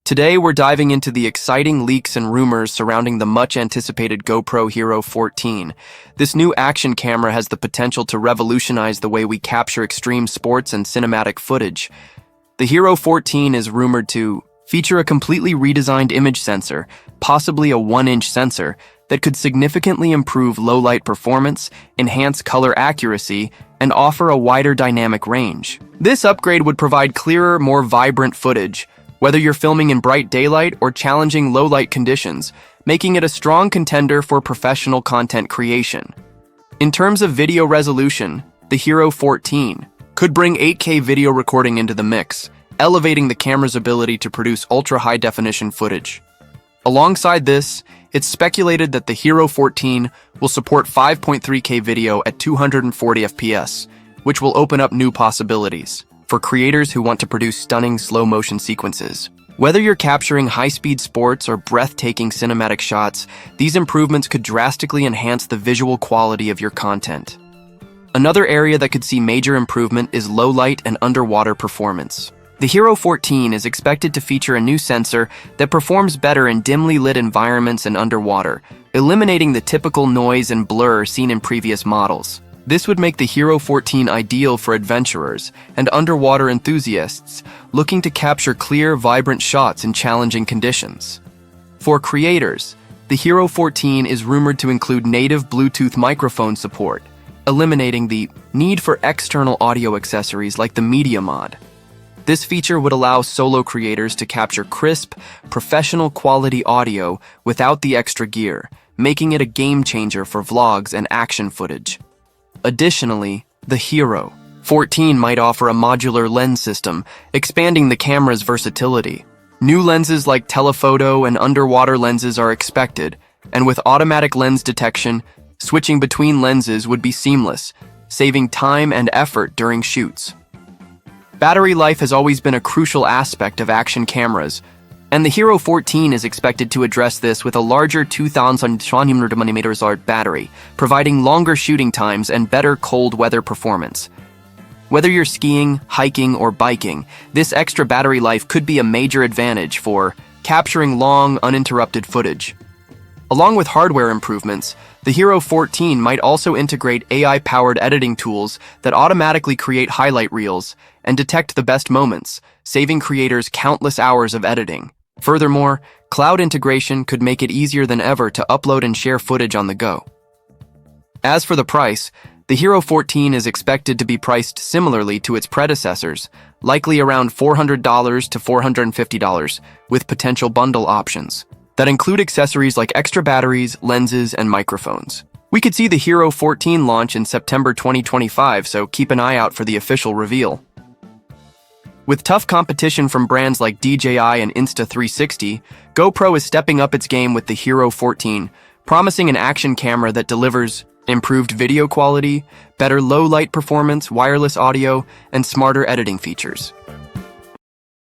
Today, we're diving into the exciting leaks and rumors surrounding the much-anticipated GoPro Hero 14. This new action camera has the potential to revolutionize the way we capture extreme sports and cinematic footage. The Hero 14 is rumored to feature a completely redesigned image sensor, possibly a 1-inch sensor, that could significantly improve low-light performance, enhance color accuracy, and offer a wider dynamic range. This upgrade would provide clearer, more vibrant footage, whether you're filming in bright daylight or challenging low-light conditions, making it a strong contender for professional content creation. In terms of video resolution, the Hero 14 could bring 8K video recording into the mix, elevating the camera's ability to produce ultra-high-definition footage. Alongside this, it's speculated that the Hero 14 will support 5.3K video at 240 FPS, which will open up new possibilities for creators who want to produce stunning slow-motion sequences. Whether you're capturing high-speed sports or breathtaking cinematic shots, these improvements could drastically enhance the visual quality of your content. Another area that could see major improvement is low-light and underwater performance. The Hero 14 is expected to feature a new sensor that performs better in dimly lit environments and underwater, eliminating the typical noise and blur seen in previous models. This would make the Hero 14 ideal for adventurers and underwater enthusiasts looking to capture clear, vibrant shots in challenging conditions. For creators, the Hero 14 is rumored to include native Bluetooth microphone support, eliminating the need for external audio accessories like the Media Mod. This feature would allow solo creators to capture crisp, professional quality audio without the extra gear, making it a game changer for vlogs and action footage. Additionally, the Hero 14 might offer a modular lens system, expanding the camera's versatility. New lenses like telephoto and underwater lenses are expected, and with automatic lens detection, switching between lenses would be seamless, saving time and effort during shoots. Battery life has always been a crucial aspect of action cameras, and the Hero 14 is expected to address this with a larger 2,200 mAh battery, providing longer shooting times and better cold weather performance. Whether you're skiing, hiking, or biking, this extra battery life could be a major advantage for capturing long, uninterrupted footage. Along with hardware improvements, the Hero 14 might also integrate AI-powered editing tools that automatically create highlight reels and detect the best moments, saving creators countless hours of editing. Furthermore, cloud integration could make it easier than ever to upload and share footage on the go. As for the price, the Hero 14 is expected to be priced similarly to its predecessors, likely around $400 to $450, with potential bundle options that include accessories like extra batteries, lenses, and microphones. We could see the Hero 14 launch in September 2025, so keep an eye out for the official reveal. With tough competition from brands like DJI and Insta360, GoPro is stepping up its game with the Hero 14, promising an action camera that delivers improved video quality, better low-light performance, wireless audio, and smarter editing features.